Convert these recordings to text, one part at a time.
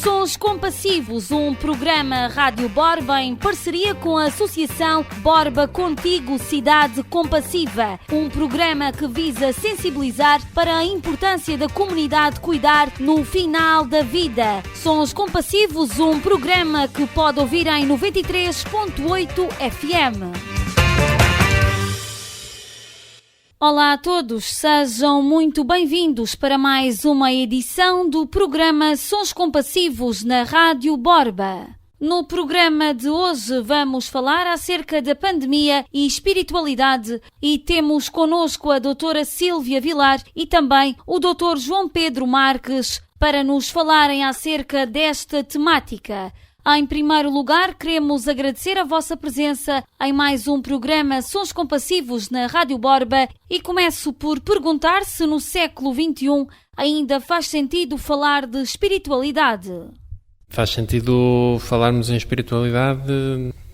Sons Compassivos, um programa Rádio Borba em parceria com a Associação Borba Contigo Cidade Compassiva. Um programa que visa sensibilizar para a importância da comunidade cuidar no final da vida. Sons Compassivos, um programa que pode ouvir em 93.8 FM. Olá a todos, sejam muito bem-vindos para mais uma edição do programa Sons Compassivos na Rádio Borba. No programa de hoje vamos falar acerca da pandemia e espiritualidade e temos connosco a doutora Sílvia Vilar e também o doutor João Pedro Marques para nos falarem acerca desta temática. Em primeiro lugar, queremos agradecer a vossa presença em mais um programa Sons Compassivos na Rádio Borba e começo por perguntar se no século XXI ainda faz sentido falar de espiritualidade. Faz sentido falarmos em espiritualidade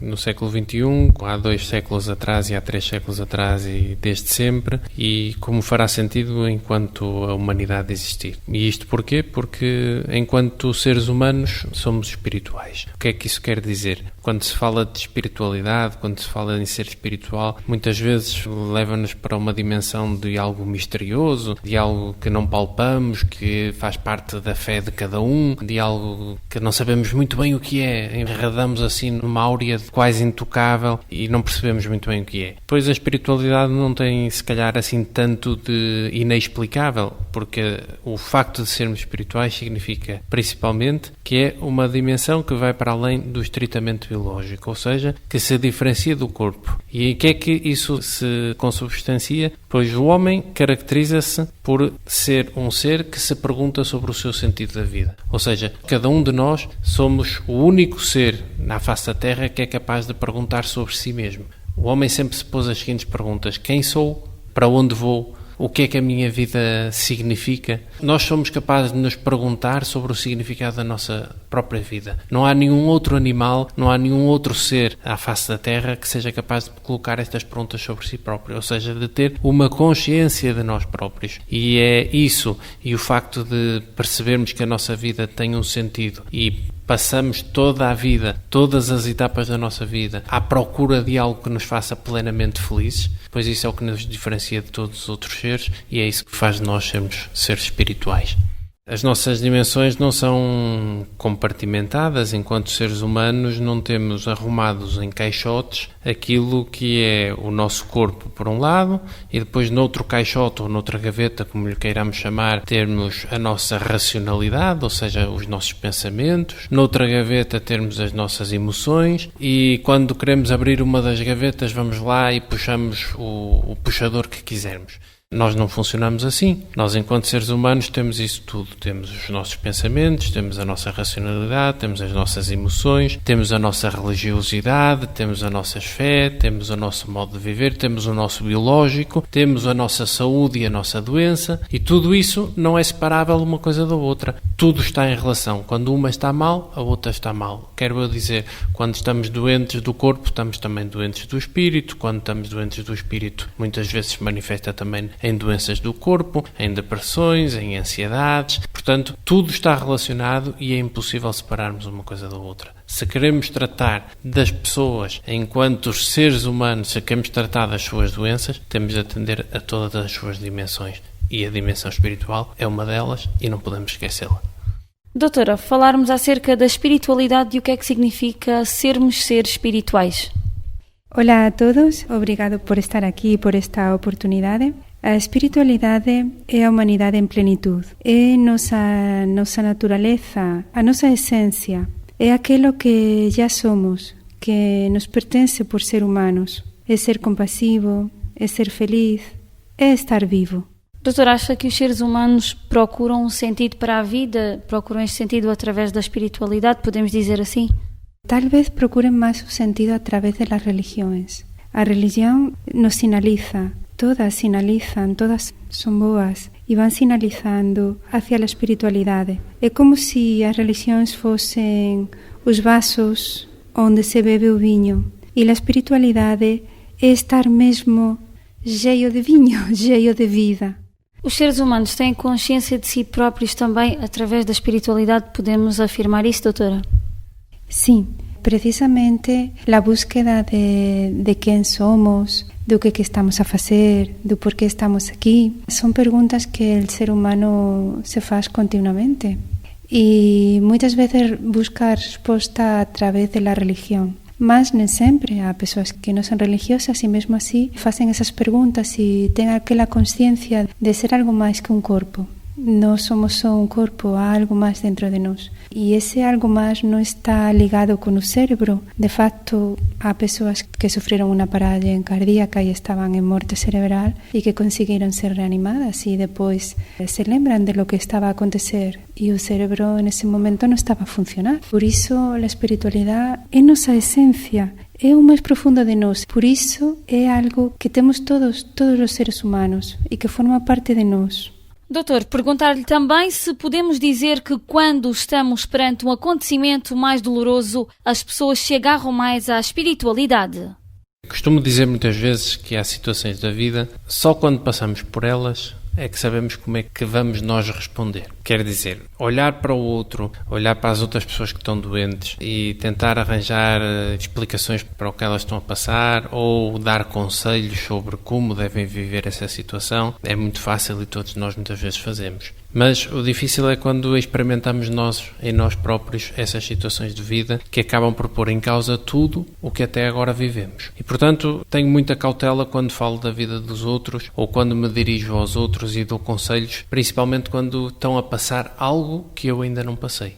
no século XXI, há 2 séculos atrás e há 3 séculos atrás e desde sempre, e como fará sentido enquanto a humanidade existir. E isto porquê? Porque enquanto seres humanos somos espirituais. O que é que isso quer dizer? Quando se fala de espiritualidade, quando se fala em ser espiritual, muitas vezes leva-nos para uma dimensão de algo misterioso, de algo que não palpamos, que faz parte da fé de cada um, de algo que não sabemos muito bem o que é, enredamos assim numa áurea quase intocável e não percebemos muito bem o que é. Pois a espiritualidade não tem, se calhar, assim tanto de inexplicável, porque o facto de sermos espirituais significa, principalmente, que é uma dimensão que vai para além do estritamente biológico, ou seja, que se diferencia do corpo. E em que é que isso se consubstancia? Pois o homem caracteriza-se por ser um ser que se pergunta sobre o seu sentido da vida. Ou seja, cada um de nós somos o único ser na face da Terra que é capaz de perguntar sobre si mesmo. O homem sempre se pôs as seguintes perguntas: quem sou? Para onde vou? O que é que a minha vida significa? Nós somos capazes de nos perguntar sobre o significado da nossa própria vida. Não há nenhum outro animal, não há nenhum outro ser à face da Terra que seja capaz de colocar estas perguntas sobre si próprio, ou seja, de ter uma consciência de nós próprios. E é isso, e o facto de percebermos que a nossa vida tem um sentido e passamos toda a vida, todas as etapas da nossa vida, à procura de algo que nos faça plenamente felizes, pois isso é o que nos diferencia de todos os outros seres e é isso que faz de nós sermos seres espirituais. As nossas dimensões não são compartimentadas. Enquanto seres humanos não temos arrumados em caixotes aquilo que é o nosso corpo por um lado e depois noutro caixote ou noutra gaveta, como lhe queiramos chamar, termos a nossa racionalidade, ou seja, os nossos pensamentos, noutra gaveta termos as nossas emoções e quando queremos abrir uma das gavetas vamos lá e puxamos o puxador que quisermos. Nós não funcionamos assim. Nós, enquanto seres humanos, temos isso tudo. Temos os nossos pensamentos, temos a nossa racionalidade, temos as nossas emoções, temos a nossa religiosidade, temos a nossa fé, temos o nosso modo de viver, temos o nosso biológico, temos a nossa saúde e a nossa doença. E tudo isso não é separável uma coisa da outra. Tudo está em relação. Quando uma está mal, a outra está mal. Quero eu dizer, quando estamos doentes do corpo, estamos também doentes do espírito. Quando estamos doentes do espírito, muitas vezes se manifesta também em doenças do corpo, em depressões, em ansiedades. Portanto, tudo está relacionado e é impossível separarmos uma coisa da outra. Se queremos tratar das pessoas enquanto seres humanos, se queremos tratar das suas doenças, temos de atender a todas as suas dimensões. E a dimensão espiritual é uma delas e não podemos esquecê-la. Doutora, falarmos acerca da espiritualidade e o que é que significa sermos seres espirituais. Olá a todos, obrigado por estar aqui e por esta oportunidade. A espiritualidade é a humanidade em plenitude, é nossa natureza, a nossa essência, é aquilo que já somos, que nos pertence por ser humanos, é ser compassivo, é ser feliz, é estar vivo. Doutora, acha que os seres humanos procuram um sentido para a vida, procuram este sentido através da espiritualidade, podemos dizer assim? Talvez procurem mais o sentido através das religiões. A religião nos sinaliza, todas sinalizam, todas são boas e vão sinalizando hacia a espiritualidade. É como se as religiões fossem os vasos onde se bebe o vinho e a espiritualidade é estar mesmo cheio de vinho, cheio de vida. Os seres humanos têm consciência de si próprios também através da espiritualidade? Podemos afirmar isso, doutora? Sim, precisamente a búsqueda de quem somos, do que estamos a fazer, do porquê estamos aqui, são perguntas que o ser humano se faz continuamente. E muitas vezes busca a resposta a través da religião. Mas nem sempre. Há pessoas que não são religiosas e mesmo assim fazem essas perguntas e têm aquela consciência de ser algo mais que um corpo. Não somos só um corpo, há algo mais dentro de nós. E esse algo mais não está ligado com o cérebro. De facto, há pessoas que sofreram uma paragem cardíaca e estavam em morte cerebral e que conseguiram ser reanimadas e depois se lembram de lo que estava a acontecer e o cérebro nesse momento não estava a funcionar. Por isso, a espiritualidade é nossa essência. É o mais profundo de nós. Por isso, é algo que temos todos os seres humanos e que forma parte de nós. Doutor, perguntar-lhe também se podemos dizer que quando estamos perante um acontecimento mais doloroso, as pessoas se agarram mais à espiritualidade. Costumo dizer muitas vezes que há situações da vida, só quando passamos por elas é que sabemos como é que vamos nós responder. Quer dizer, olhar para o outro, olhar para as outras pessoas que estão doentes e tentar arranjar explicações para o que elas estão a passar ou dar conselhos sobre como devem viver essa situação é muito fácil e todos nós muitas vezes fazemos. Mas o difícil é quando experimentamos nós, em nós próprios, essas situações de vida que acabam por pôr em causa tudo o que até agora vivemos. E, portanto, tenho muita cautela quando falo da vida dos outros ou quando me dirijo aos outros e dou conselhos, principalmente quando estão a passar algo que eu ainda não passei.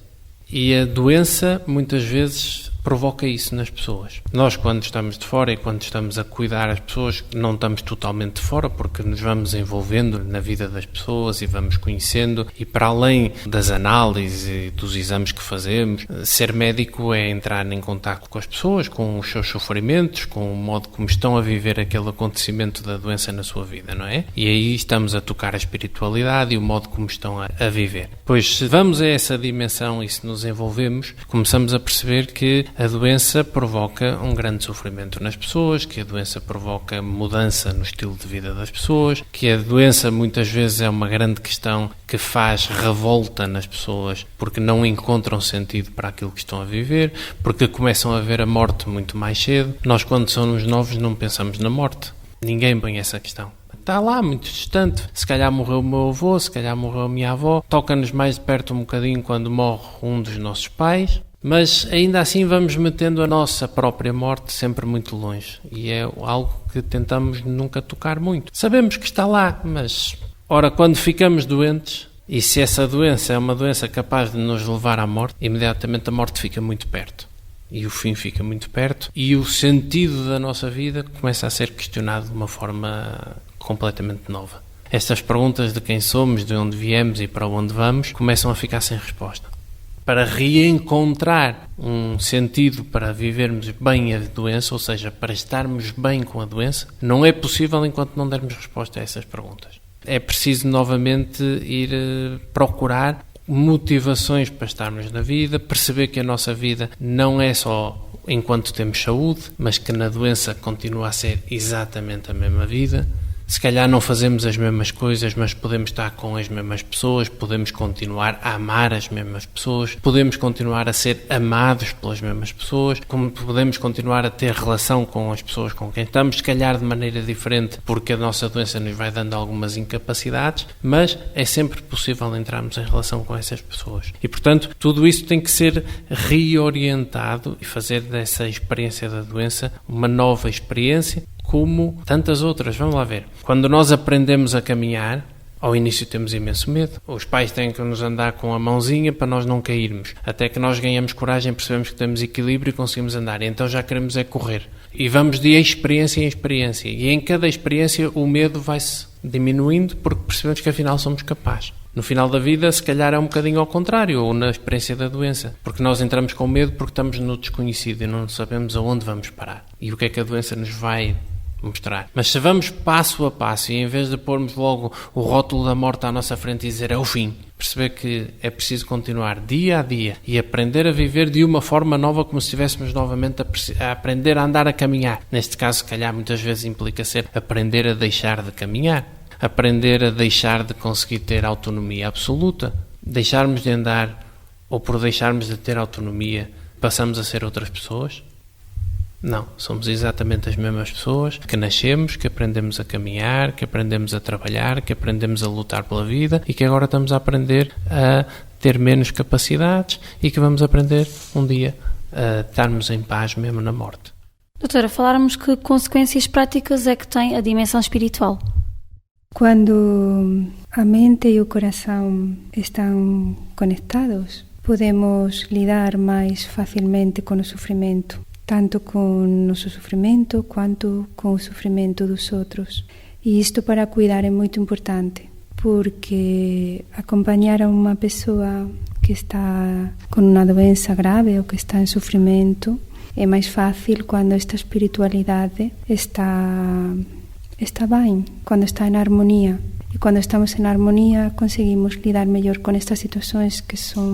E a doença, muitas vezes, provoca isso nas pessoas. Nós, quando estamos de fora e quando estamos a cuidar as pessoas, não estamos totalmente de fora porque nos vamos envolvendo na vida das pessoas e vamos conhecendo e para além das análises e dos exames que fazemos, ser médico é entrar em contacto com as pessoas, com os seus sofrimentos, com o modo como estão a viver aquele acontecimento da doença na sua vida, não é? E aí estamos a tocar a espiritualidade e o modo como estão a viver. Pois se vamos a essa dimensão e se nos envolvemos, começamos a perceber que a doença provoca um grande sofrimento nas pessoas, que a doença provoca mudança no estilo de vida das pessoas, que a doença muitas vezes é uma grande questão que faz revolta nas pessoas porque não encontram sentido para aquilo que estão a viver, porque começam a ver a morte muito mais cedo. Nós, quando somos novos, não pensamos na morte. Ninguém põe essa questão. Está lá, muito distante. Se calhar morreu o meu avô, se calhar morreu a minha avó. Toca-nos mais de perto um bocadinho quando morre um dos nossos pais. Mas ainda assim vamos metendo a nossa própria morte sempre muito longe. E é algo que tentamos nunca tocar muito. Sabemos que está lá, mas... Ora, quando ficamos doentes, e se essa doença é uma doença capaz de nos levar à morte, imediatamente a morte fica muito perto. E o fim fica muito perto. E o sentido da nossa vida começa a ser questionado de uma forma completamente nova. Estas perguntas de quem somos, de onde viemos e para onde vamos, começam a ficar sem resposta. Para reencontrar um sentido para vivermos bem a doença, ou seja, para estarmos bem com a doença, não é possível enquanto não dermos resposta a essas perguntas. É preciso novamente ir procurar motivações para estarmos na vida, perceber que a nossa vida não é só enquanto temos saúde, mas que na doença continua a ser exatamente a mesma vida. Se calhar não fazemos as mesmas coisas, mas podemos estar com as mesmas pessoas, podemos continuar a amar as mesmas pessoas, podemos continuar a ser amados pelas mesmas pessoas, como podemos continuar a ter relação com as pessoas com quem estamos, se calhar de maneira diferente, porque a nossa doença nos vai dando algumas incapacidades, mas é sempre possível entrarmos em relação com essas pessoas. E, portanto, tudo isso tem que ser reorientado e fazer dessa experiência da doença uma nova experiência, como tantas outras. Vamos lá ver. Quando nós aprendemos a caminhar, ao início temos imenso medo. Os pais têm que nos andar com a mãozinha para nós não cairmos. Até que nós ganhamos coragem, percebemos que temos equilíbrio e conseguimos andar. E então já queremos é correr. E vamos de experiência em experiência. E em cada experiência o medo vai-se diminuindo porque percebemos que afinal somos capazes. No final da vida, se calhar é um bocadinho ao contrário, ou na experiência da doença. Porque nós entramos com medo porque estamos no desconhecido e não sabemos aonde vamos parar. E o que é que a doença nos vai mostrar. Mas se vamos passo a passo e em vez de pormos logo o rótulo da morte à nossa frente e dizer é o fim, perceber que é preciso continuar dia a dia e aprender a viver de uma forma nova, como se estivéssemos novamente a aprender a andar a caminhar. Neste caso, se calhar, muitas vezes implica ser aprender a deixar de caminhar. aprender a deixar de conseguir ter autonomia absoluta, deixarmos de andar ou por deixarmos de ter autonomia passamos a ser outras pessoas? Não, somos exatamente as mesmas pessoas que nascemos, que aprendemos a caminhar, que aprendemos a trabalhar, que aprendemos a lutar pela vida e que agora estamos a aprender a ter menos capacidades e que vamos aprender um dia a estarmos em paz mesmo na morte. Doutora, falarmos que consequências práticas é que tem a dimensão espiritual? Quando a mente e o coração estão conectados, podemos lidar mais facilmente com o sofrimento, tanto com o nosso sofrimento quanto com o sofrimento dos outros. E isto para cuidar é muito importante, porque acompanhar a uma pessoa que está com uma doença grave ou que está em sofrimento é mais fácil quando esta espiritualidade está bem, quando está em harmonia. E quando estamos em harmonia conseguimos lidar melhor com estas situações que são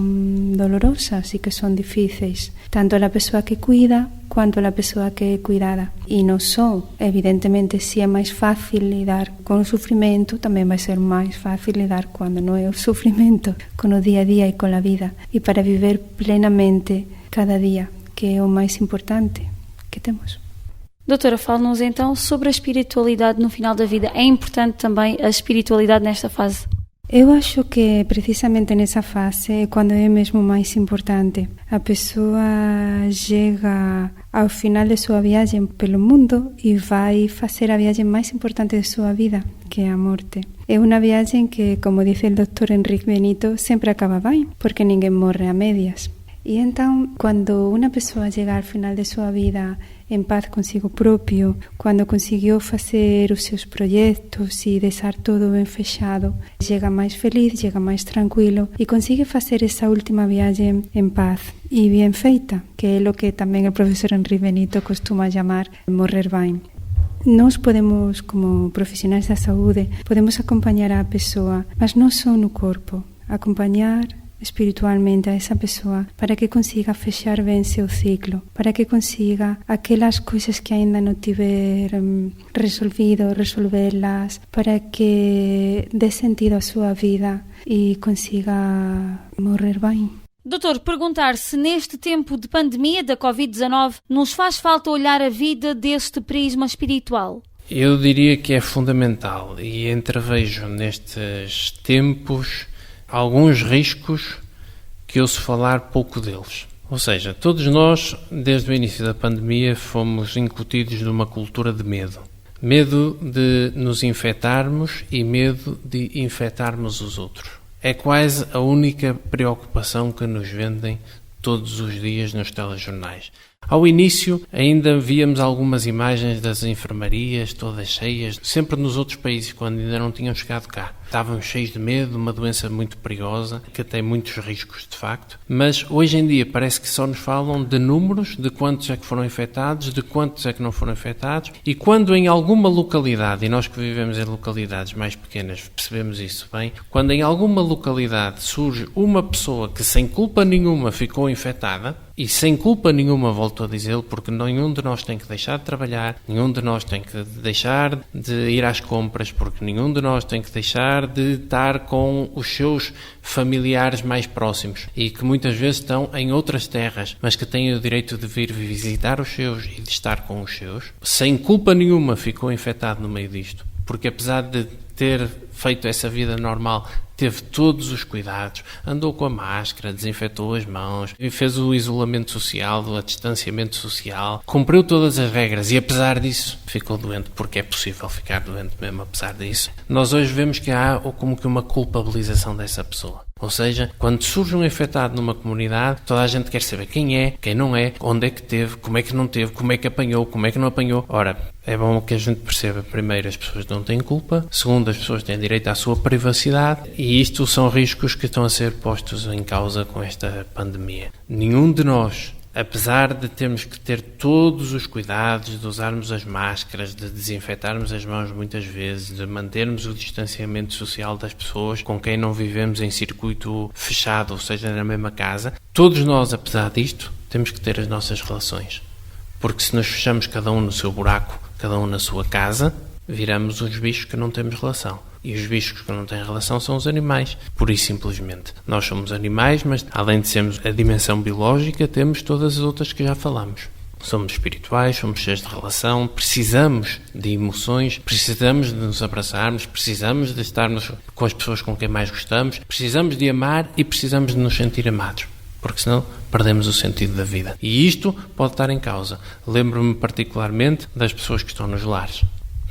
dolorosas e que são difíceis, tanto a pessoa que cuida quanto a pessoa que é cuidada. E não só, evidentemente, se é mais fácil lidar com o sofrimento, também vai ser mais fácil lidar quando não é o sofrimento, com o dia a dia e com a vida. E para viver plenamente cada dia, que é o mais importante que temos. Doutora, fala-nos então sobre a espiritualidade no final da vida. É importante também a espiritualidade nesta fase? Eu acho que precisamente nessa fase é quando é mesmo mais importante. A pessoa chega ao final de sua viagem pelo mundo e vai fazer a viagem mais importante de sua vida, que é a morte. É uma viagem que, como diz o Dr. Enrique Benito, sempre acaba bem, porque ninguém morre a médias. E então, quando uma pessoa chega ao final de sua vida em paz consigo próprio, quando conseguiu fazer os seus projetos e deixar tudo bem fechado, chega mais feliz, chega mais tranquilo e consegue fazer essa última viagem em paz e bem feita, que é o que também o professor Henrique Benito costuma chamar morrer bem. Nós podemos, como profissionais da saúde, podemos acompanhar a pessoa, mas não só no corpo, acompanhar espiritualmente a essa pessoa para que consiga fechar bem seu ciclo, para que consiga aquelas coisas que ainda não tiver resolvido, resolvê-las, para que dê sentido à sua vida e consiga morrer bem. Doutor, perguntar se neste tempo de pandemia da Covid-19 nos faz falta olhar a vida deste prisma espiritual? Eu diria que é fundamental e entrevejo nestes tempos alguns riscos que ouço falar pouco deles. Ou seja, todos nós, desde o início da pandemia, fomos incutidos numa cultura de medo. Medo de nos infectarmos e medo de infectarmos os outros. É quase a única preocupação que nos vendem todos os dias nos telejornais. Ao início ainda víamos algumas imagens das enfermarias todas cheias, sempre nos outros países quando ainda não tinham chegado cá. Estavam cheios de medo, uma doença muito perigosa, que tem muitos riscos de facto, mas hoje em dia parece que só nos falam de números, de quantos é que foram infectados, de quantos é que não foram infectados, e quando em alguma localidade, e nós que vivemos em localidades mais pequenas percebemos isso bem, quando em alguma localidade surge uma pessoa que sem culpa nenhuma ficou infectada, e sem culpa nenhuma, volto a dizê-lo, porque nenhum de nós tem que deixar de trabalhar, nenhum de nós tem que deixar de ir às compras, porque nenhum de nós tem que deixar de estar com os seus familiares mais próximos e que muitas vezes estão em outras terras, mas que têm o direito de vir visitar os seus e de estar com os seus. Sem culpa nenhuma ficou infectado no meio disto, porque apesar de ter feito essa vida normal, teve todos os cuidados, andou com a máscara, desinfetou as mãos, fez o isolamento social, o distanciamento social, cumpriu todas as regras e apesar disso ficou doente, porque é possível ficar doente mesmo apesar disso. Nós hoje vemos que há como que uma culpabilização dessa pessoa. Ou seja, quando surge um infectado numa comunidade, toda a gente quer saber quem é, quem não é, onde é que teve, como é que não teve, como é que apanhou, como é que não apanhou. Ora, é bom que a gente perceba, primeiro, as pessoas não têm culpa, segundo, as pessoas têm direito à sua privacidade e isto são riscos que estão a ser postos em causa com esta pandemia. Nenhum de nós, apesar de termos que ter todos os cuidados, de usarmos as máscaras, de desinfetarmos as mãos muitas vezes, de mantermos o distanciamento social das pessoas com quem não vivemos em circuito fechado, ou seja, na mesma casa, todos nós, apesar disto, temos que ter as nossas relações. Porque se nos fechamos cada um no seu buraco, cada um na sua casa, viramos os bichos que não temos relação. E os bichos que não têm relação são os animais, pura e simplesmente. Nós somos animais, mas além de sermos a dimensão biológica, temos todas as outras que já falamos. Somos espirituais, somos cheios de relação, precisamos de emoções, precisamos de nos abraçarmos, precisamos de estarmos com as pessoas com quem mais gostamos, precisamos de amar e precisamos de nos sentir amados, porque senão perdemos o sentido da vida. E isto pode estar em causa. Lembro-me particularmente das pessoas que estão nos lares.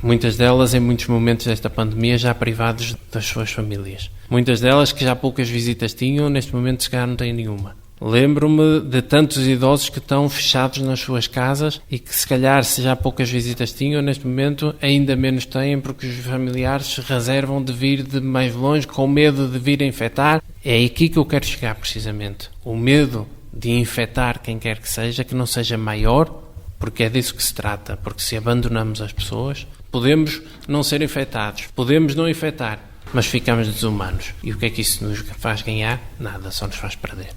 Muitas delas, em muitos momentos desta pandemia, já privadas das suas famílias. Muitas delas que já poucas visitas tinham, neste momento se calhar não têm nenhuma. Lembro-me de tantos idosos que estão fechados nas suas casas e que se calhar se já poucas visitas tinham, neste momento ainda menos têm porque os familiares se reservam de vir de mais longe com medo de vir a infectar. É aqui que eu quero chegar precisamente. O medo de infectar quem quer que seja, que não seja maior, porque é disso que se trata, porque se abandonamos as pessoas, podemos não ser infectados, podemos não infectar, mas ficamos desumanos. E o que é que isso nos faz ganhar? Nada, só nos faz perder.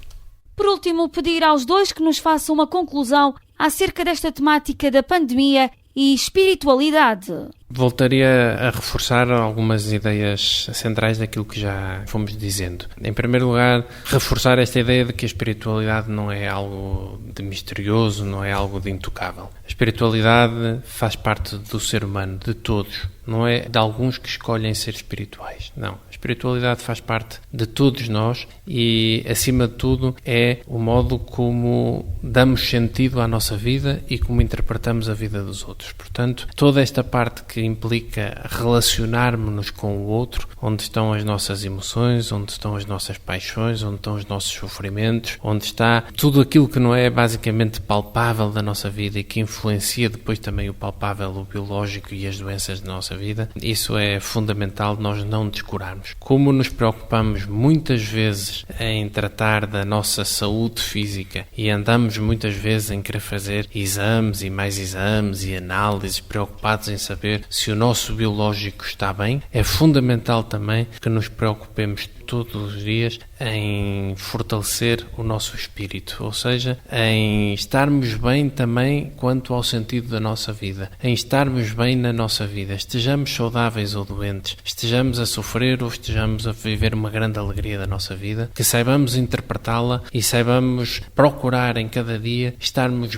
Por último, pedir aos dois que nos façam uma conclusão acerca desta temática da pandemia e espiritualidade. Voltaria a reforçar algumas ideias centrais daquilo que já fomos dizendo. Em primeiro lugar, reforçar esta ideia de que a espiritualidade não é algo de misterioso, não é algo de intocável. A espiritualidade faz parte do ser humano, de todos. Não é de alguns que escolhem ser espirituais. Não. A espiritualidade faz parte de todos nós e, acima de tudo, é o modo como damos sentido à nossa vida e como interpretamos a vida dos outros. Portanto, toda esta parte que implica relacionarmos-nos com o outro, onde estão as nossas emoções, onde estão as nossas paixões, onde estão os nossos sofrimentos, onde está tudo aquilo que não é basicamente palpável da nossa vida e que influencia depois também o palpável, o biológico e as doenças da nossa vida. Isso é fundamental nós não descurarmos. Como nos preocupamos muitas vezes em tratar da nossa saúde física e andamos muitas vezes em querer fazer exames e mais exames e análises, preocupados em saber se o nosso biológico está bem, é fundamental também que nos preocupemos todos os dias em fortalecer o nosso espírito, ou seja, em estarmos bem também quanto ao sentido da nossa vida, em estarmos bem na nossa vida, estejamos saudáveis ou doentes, estejamos a sofrer ou estejamos a viver uma grande alegria da nossa vida, que saibamos interpretá-la e saibamos procurar em cada dia estarmos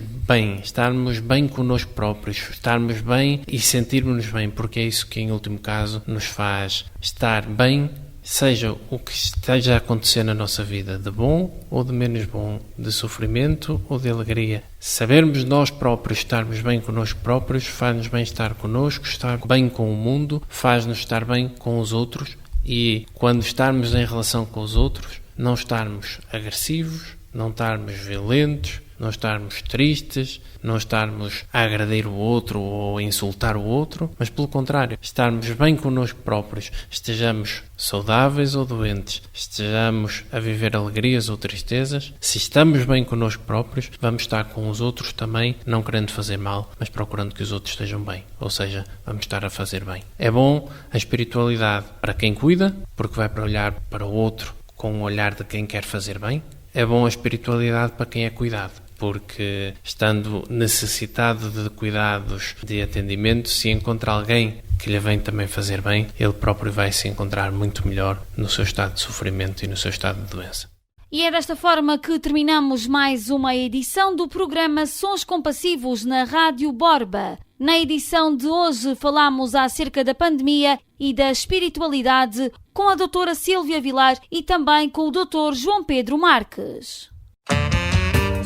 bem connosco próprios, estarmos bem e sentirmos-nos bem, porque é isso que em último caso nos faz estar bem, seja o que esteja a acontecer na nossa vida, de bom ou de menos bom, de sofrimento ou de alegria. Sabermos nós próprios estarmos bem connosco próprios faz-nos bem estar connosco, estar bem com o mundo, faz-nos estar bem com os outros e, quando estarmos em relação com os outros, não estarmos agressivos, não estarmos violentos, não estarmos tristes, não estarmos a agredir o outro ou a insultar o outro, mas pelo contrário, estarmos bem connosco próprios, estejamos saudáveis ou doentes, estejamos a viver alegrias ou tristezas. Se estamos bem connosco próprios, vamos estar com os outros também, não querendo fazer mal, mas procurando que os outros estejam bem, ou seja, vamos estar a fazer bem. É bom a espiritualidade para quem cuida, porque vai para olhar para o outro com o olhar de quem quer fazer bem. É bom a espiritualidade para quem é cuidado, porque estando necessitado de cuidados, de atendimento, se encontra alguém que lhe vem também fazer bem, ele próprio vai se encontrar muito melhor no seu estado de sofrimento e no seu estado de doença. E é desta forma que terminamos mais uma edição do programa Sons Compassivos na Rádio Borba. Na edição de hoje falamos acerca da pandemia e da espiritualidade com a doutora Sílvia Vilar e também com o doutor João Pedro Marques.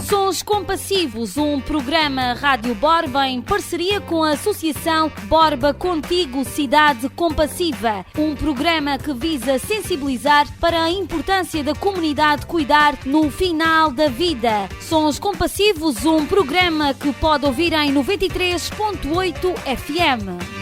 Sons Compassivos, um programa Rádio Borba em parceria com a Associação Borba Contigo Cidade Compassiva. Um programa que visa sensibilizar para a importância da comunidade cuidar no final da vida. Sons Compassivos, um programa que pode ouvir em 93.8 FM.